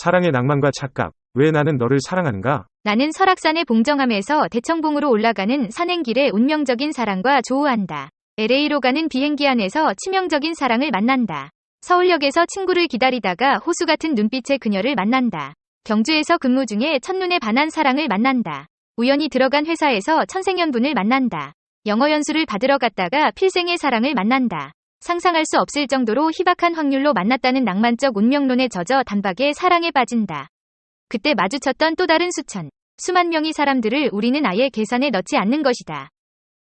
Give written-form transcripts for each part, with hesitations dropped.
사랑의 낭만과 착각. 왜 나는 너를 사랑하는가? 나는 설악산의 봉정함에서 대청봉으로 올라가는 산행길의 운명적인 사랑과 조우한다. LA로 가는 비행기 안에서 치명적인 사랑을 만난다. 서울역에서 친구를 기다리다가 호수 같은 눈빛의 그녀를 만난다. 경주에서 근무 중에 첫눈에 반한 사랑을 만난다. 우연히 들어간 회사에서 천생연분을 만난다. 영어 연수를 받으러 갔다가 필생의 사랑을 만난다. 상상할 수 없을 정도로 희박한 확률로 만났다는 낭만적 운명론에 젖어 단박에 사랑에 빠진다. 그때 마주쳤던 또 다른 수만 명의 사람들을 우리는 아예 계산에 넣지 않는 것이다.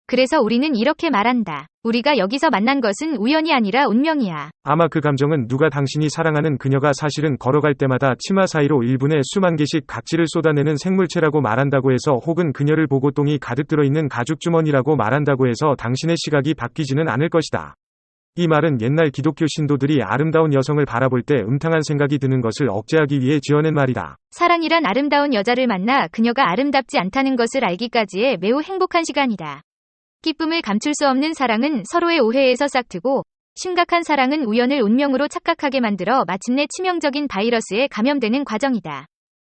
그래서 우리는 이렇게 말한다. 우리가 여기서 만난 것은 우연이 아니라 운명이야. 아마 그 감정은 누가 당신이 사랑하는 그녀가 사실은 걸어갈 때마다 치마 사이로 1분에 수만 개씩 각질을 쏟아내는 생물체라고 말한다고 해서, 혹은 그녀를 보고 똥이 가득 들어있는 가죽주머니라고 말한다고 해서 당신의 시각이 바뀌지는 않을 것이다. 이 말은 옛날 기독교 신도들이 아름다운 여성을 바라볼 때 음탕한 생각이 드는 것을 억제하기 위해 지어낸 말이다. 사랑이란 아름다운 여자를 만나 그녀가 아름답지 않다는 것을 알기까지의 매우 행복한 시간이다. 기쁨을 감출 수 없는 사랑은 서로의 오해에서 싹트고, 심각한 사랑은 우연을 운명으로 착각하게 만들어 마침내 치명적인 바이러스에 감염되는 과정이다.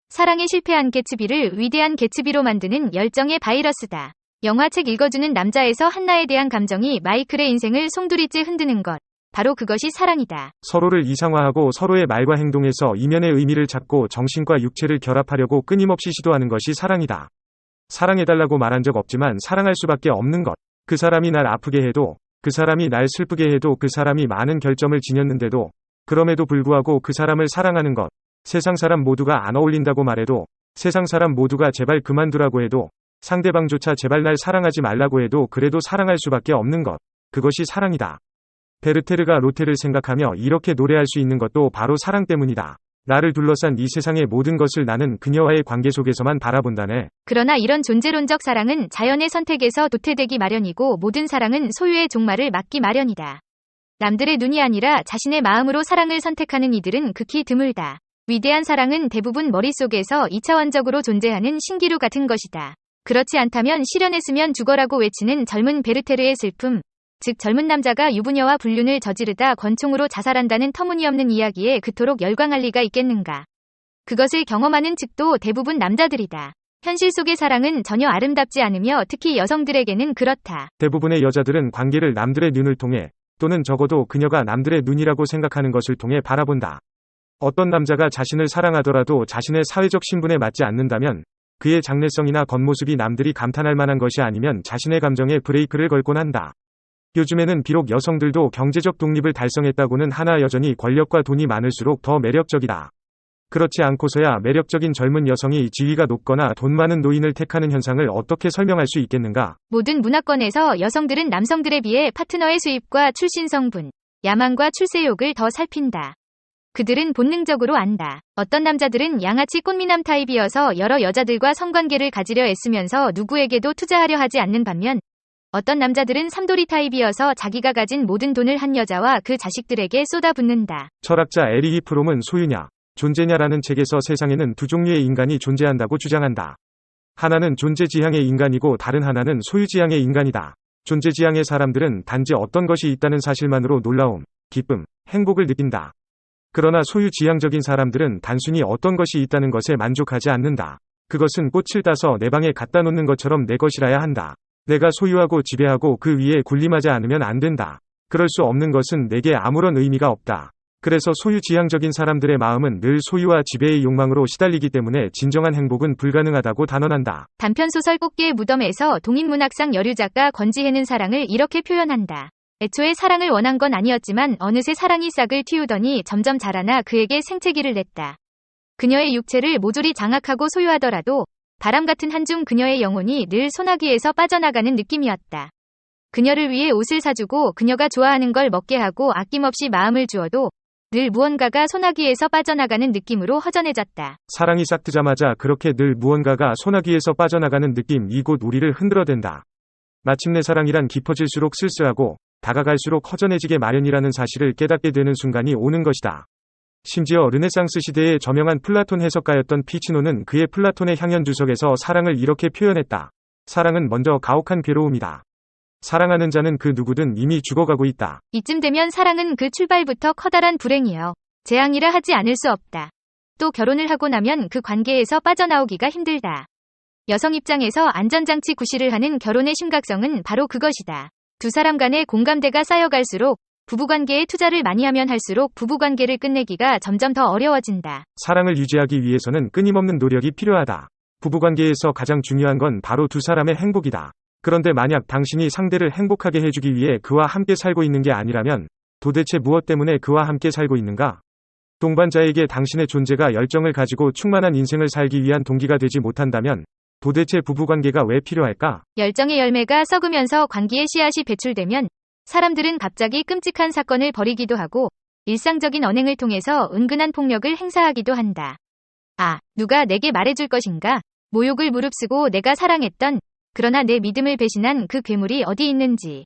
사랑에 실패한 개츠비를 위대한 개츠비로 만드는 열정의 바이러스다. 영화책 읽어주는 남자에서 한나에 대한 감정이 마이클의 인생을 송두리째 흔드는 것. 바로 그것이 사랑이다. 서로를 이상화하고 서로의 말과 행동에서 이면의 의미를 찾고 정신과 육체를 결합하려고 끊임없이 시도하는 것이 사랑이다. 사랑해달라고 말한 적 없지만 사랑할 수밖에 없는 것. 그 사람이 날 아프게 해도, 그 사람이 날 슬프게 해도, 그 사람이 많은 결점을 지녔는데도, 그럼에도 불구하고 그 사람을 사랑하는 것. 세상 사람 모두가 안 어울린다고 말해도, 세상 사람 모두가 제발 그만두라고 해도, 상대방조차 제발 날 사랑하지 말라고 해도 그래도 사랑할 수밖에 없는 것. 그것이 사랑이다. 베르테르가 로테를 생각하며 이렇게 노래할 수 있는 것도 바로 사랑 때문이다. 나를 둘러싼 이 세상의 모든 것을 나는 그녀와의 관계 속에서만 바라본다네. 그러나 이런 존재론적 사랑은 자연의 선택에서 도태되기 마련이고, 모든 사랑은 소유의 종말을 맞기 마련이다. 남들의 눈이 아니라 자신의 마음으로 사랑을 선택하는 이들은 극히 드물다. 위대한 사랑은 대부분 머릿속에서 2차원적으로 존재하는 신기루 같은 것이다. 그렇지 않다면 실현했으면 죽어라고 외치는 젊은 베르테르의 슬픔, 즉 젊은 남자가 유부녀와 불륜을 저지르다 권총으로 자살한다는 터무니없는 이야기에 그토록 열광할 리가 있겠는가. 그것을 경험하는 측도 대부분 남자들이다. 현실 속의 사랑은 전혀 아름답지 않으며 특히 여성들에게는 그렇다. 대부분의 여자들은 관계를 남들의 눈을 통해, 또는 적어도 그녀가 남들의 눈이라고 생각하는 것을 통해 바라본다. 어떤 남자가 자신을 사랑하더라도 자신의 사회적 신분에 맞지 않는다면, 그의 장래성이나 겉모습이 남들이 감탄할 만한 것이 아니면 자신의 감정에 브레이크를 걸곤 한다. 요즘에는 비록 여성들도 경제적 독립을 달성했다고는 하나 여전히 권력과 돈이 많을수록 더 매력적이다. 그렇지 않고서야 매력적인 젊은 여성이 지위가 높거나 돈 많은 노인을 택하는 현상을 어떻게 설명할 수 있겠는가? 모든 문화권에서 여성들은 남성들에 비해 파트너의 수입과 출신 성분, 야망과 출세욕을 더 살핀다. 그들은 본능적으로 안다. 어떤 남자들은 양아치 꽃미남 타입이어서 여러 여자들과 성관계를 가지려 애쓰면서 누구에게도 투자하려 하지 않는 반면, 어떤 남자들은 삼돌이 타입이어서 자기가 가진 모든 돈을 한 여자와 그 자식들에게 쏟아붓는다. 철학자 에리히 프롬은 소유냐, 존재냐라는 책에서 세상에는 두 종류의 인간이 존재한다고 주장한다. 하나는 존재지향의 인간이고 다른 하나는 소유지향의 인간이다. 존재지향의 사람들은 단지 어떤 것이 있다는 사실만으로 놀라움, 기쁨, 행복을 느낀다. 그러나 소유지향적인 사람들은 단순히 어떤 것이 있다는 것에 만족하지 않는다. 그것은 꽃을 따서 내 방에 갖다 놓는 것처럼 내 것이라야 한다. 내가 소유하고 지배하고 그 위에 군림하지 않으면 안 된다. 그럴 수 없는 것은 내게 아무런 의미가 없다. 그래서 소유지향적인 사람들의 마음은 늘 소유와 지배의 욕망으로 시달리기 때문에 진정한 행복은 불가능하다고 단언한다. 단편소설 꽃게의 무덤에서 동인문학상 여류작가 권지혜는 사랑을 이렇게 표현한다. 애초에 사랑을 원한 건 아니었지만 어느새 사랑이 싹을 틔우더니 점점 자라나 그에게 생채기를 냈다. 그녀의 육체를 모조리 장악하고 소유하더라도 바람 같은 한중 그녀의 영혼이 늘 소나기에서 빠져나가는 느낌이었다. 그녀를 위해 옷을 사주고 그녀가 좋아하는 걸 먹게 하고 아낌없이 마음을 주어도 늘 무언가가 소나기에서 빠져나가는 느낌으로 허전해졌다. 사랑이 싹 트자마자 그렇게 늘 무언가가 소나기에서 빠져나가는 느낌, 이곳 우리를 흔들어댄다. 마침내 사랑이란 깊어질수록 쓸쓸하고 다가갈수록 허전해지게 마련이라는 사실을 깨닫게 되는 순간이 오는 것이다. 심지어 르네상스 시대의 저명한 플라톤 해석가였던 피치노는 그의 플라톤의 향연주석에서 사랑을 이렇게 표현했다. 사랑은 먼저 가혹한 괴로움이다. 사랑하는 자는 그 누구든 이미 죽어가고 있다. 이쯤 되면 사랑은 그 출발부터 커다란 불행이여 재앙이라 하지 않을 수 없다. 또 결혼을 하고 나면 그 관계에서 빠져나오기가 힘들다. 여성 입장에서 안전장치 구실을 하는 결혼의 심각성은 바로 그것이다. 두 사람 간의 공감대가 쌓여갈수록, 부부관계에 투자를 많이 하면 할수록 부부관계를 끝내기가 점점 더 어려워진다. 사랑을 유지하기 위해서는 끊임없는 노력이 필요하다. 부부관계에서 가장 중요한 건 바로 두 사람의 행복이다. 그런데 만약 당신이 상대를 행복하게 해주기 위해 그와 함께 살고 있는 게 아니라면 도대체 무엇 때문에 그와 함께 살고 있는가? 동반자에게 당신의 존재가 열정을 가지고 충만한 인생을 살기 위한 동기가 되지 못한다면 도대체 부부관계가 왜 필요할까? 열정의 열매가 썩으면서 관계의 씨앗이 배출되면 사람들은 갑자기 끔찍한 사건을 벌이기도 하고 일상적인 언행을 통해서 은근한 폭력을 행사하기도 한다. 아, 누가 내게 말해줄 것인가? 모욕을 무릅쓰고 내가 사랑했던, 그러나 내 믿음을 배신한 그 괴물이 어디 있는지.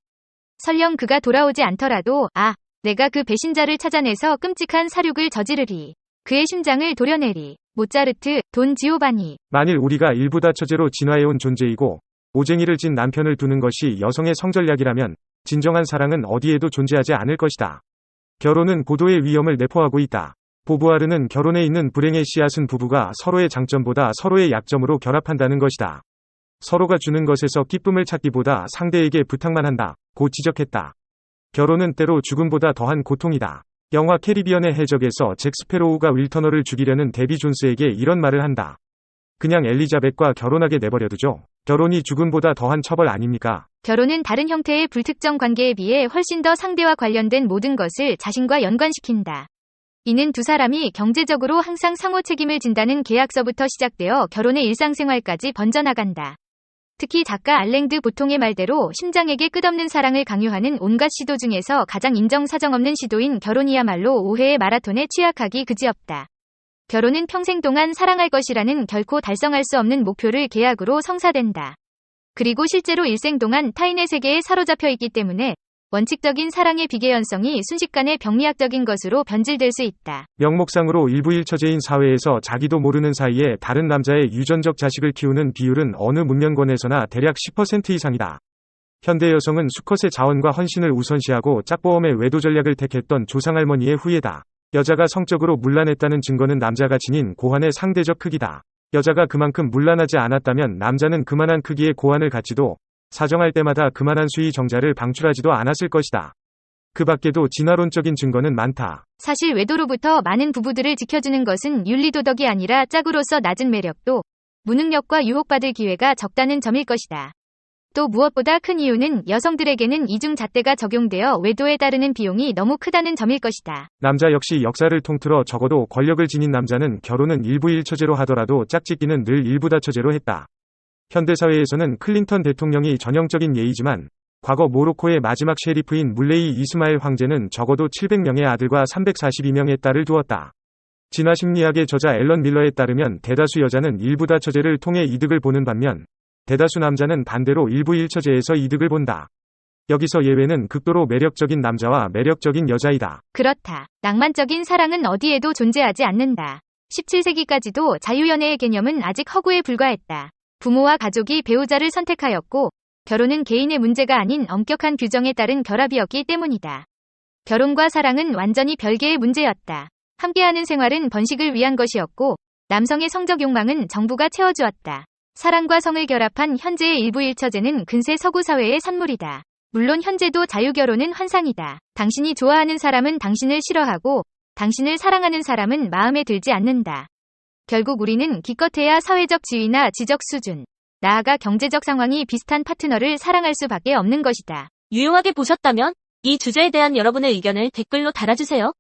설령 그가 돌아오지 않더라도, 아, 내가 그 배신자를 찾아내서 끔찍한 사륙을 저지르리. 그의 심장을 도려내리. 모차르트, 돈 지오바니. 만일 우리가 일부다 처제로 진화해온 존재이고 오쟁이를 진 남편을 두는 것이 여성의 성전략이라면 진정한 사랑은 어디에도 존재하지 않을 것이다. 결혼은 고도의 위험을 내포하고 있다. 보부아르는 결혼에 있는 불행의 씨앗은 부부가 서로의 장점보다 서로의 약점으로 결합한다는 것이다. 서로가 주는 것에서 기쁨을 찾기보다 상대에게 부탁만 한다. 고 지적했다. 결혼은 때로 죽음보다 더한 고통이다. 영화 캐리비언의 해적에서 잭 스페로우가 윌터너를 죽이려는 데비 존스에게 이런 말을 한다. 그냥 엘리자벳과 결혼하게 내버려두죠. 결혼이 죽음보다 더한 처벌 아닙니까? 결혼은 다른 형태의 불특정 관계에 비해 훨씬 더 상대와 관련된 모든 것을 자신과 연관시킨다. 이는 두 사람이 경제적으로 항상 상호 책임을 진다는 계약서부터 시작되어 결혼의 일상생활까지 번져나간다. 특히 작가 알랭드 보통의 말대로 심장에게 끝없는 사랑을 강요하는 온갖 시도 중에서 가장 인정사정 없는 시도인 결혼이야말로 오해의 마라톤에 취약하기 그지없다. 결혼은 평생 동안 사랑할 것이라는 결코 달성할 수 없는 목표를 계약으로 성사된다. 그리고 실제로 일생 동안 타인의 세계에 사로잡혀 있기 때문에 원칙적인 사랑의 비개연성이 순식간에 병리학적인 것으로 변질될 수 있다. 명목상으로 일부일처제인 사회에서 자기도 모르는 사이에 다른 남자의 유전적 자식을 키우는 비율은 어느 문명권에서나 대략 10% 이상이다. 현대 여성은 수컷의 자원과 헌신을 우선시하고 짝보험의 외도 전략을 택했던 조상할머니의 후예다. 여자가 성적으로 문란했다는 증거는 남자가 지닌 고환의 상대적 크기다. 여자가 그만큼 문란하지 않았다면 남자는 그만한 크기의 고환을 갖지도 사정할 때마다 그만한 수의 정자를 방출하지도 않았을 것이다. 그 밖에도 진화론적인 증거는 많다. 사실 외도로부터 많은 부부들을 지켜주는 것은 윤리도덕이 아니라 짝으로서 낮은 매력도 무능력과 유혹받을 기회가 적다는 점일 것이다. 또 무엇보다 큰 이유는 여성들에게는 이중 잣대가 적용되어 외도에 따르는 비용이 너무 크다는 점일 것이다. 남자 역시 역사를 통틀어 적어도 권력을 지닌 남자는 결혼은 일부일처제로 하더라도 짝짓기는 늘 일부다처제로 했다. 현대사회에서는 클린턴 대통령이 전형적인 예이지만 과거 모로코의 마지막 셰리프인 물레이 이스마엘 황제는 적어도 700명의 아들과 342명의 딸을 두었다. 진화심리학의 저자 앨런 밀러에 따르면 대다수 여자는 일부다처제를 통해 이득을 보는 반면 대다수 남자는 반대로 일부일처제에서 이득을 본다. 여기서 예외는 극도로 매력적인 남자와 매력적인 여자이다. 그렇다. 낭만적인 사랑은 어디에도 존재하지 않는다. 17세기까지도 자유연애의 개념은 아직 허구에 불과했다. 부모와 가족이 배우자를 선택하였고 결혼은 개인의 문제가 아닌 엄격한 규정에 따른 결합이었기 때문이다. 결혼과 사랑은 완전히 별개의 문제였다. 함께하는 생활은 번식을 위한 것이었고 남성의 성적 욕망은 정부가 채워주었다. 사랑과 성을 결합한 현재의 일부일처제는 근세 서구 사회의 산물이다. 물론 현재도 자유결혼은 환상이다. 당신이 좋아하는 사람은 당신을 싫어하고 당신을 사랑하는 사람은 마음에 들지 않는다. 결국 우리는 기껏해야 사회적 지위나 지적 수준, 나아가 경제적 상황이 비슷한 파트너를 사랑할 수밖에 없는 것이다. 유용하게 보셨다면 이 주제에 대한 여러분의 의견을 댓글로 달아주세요.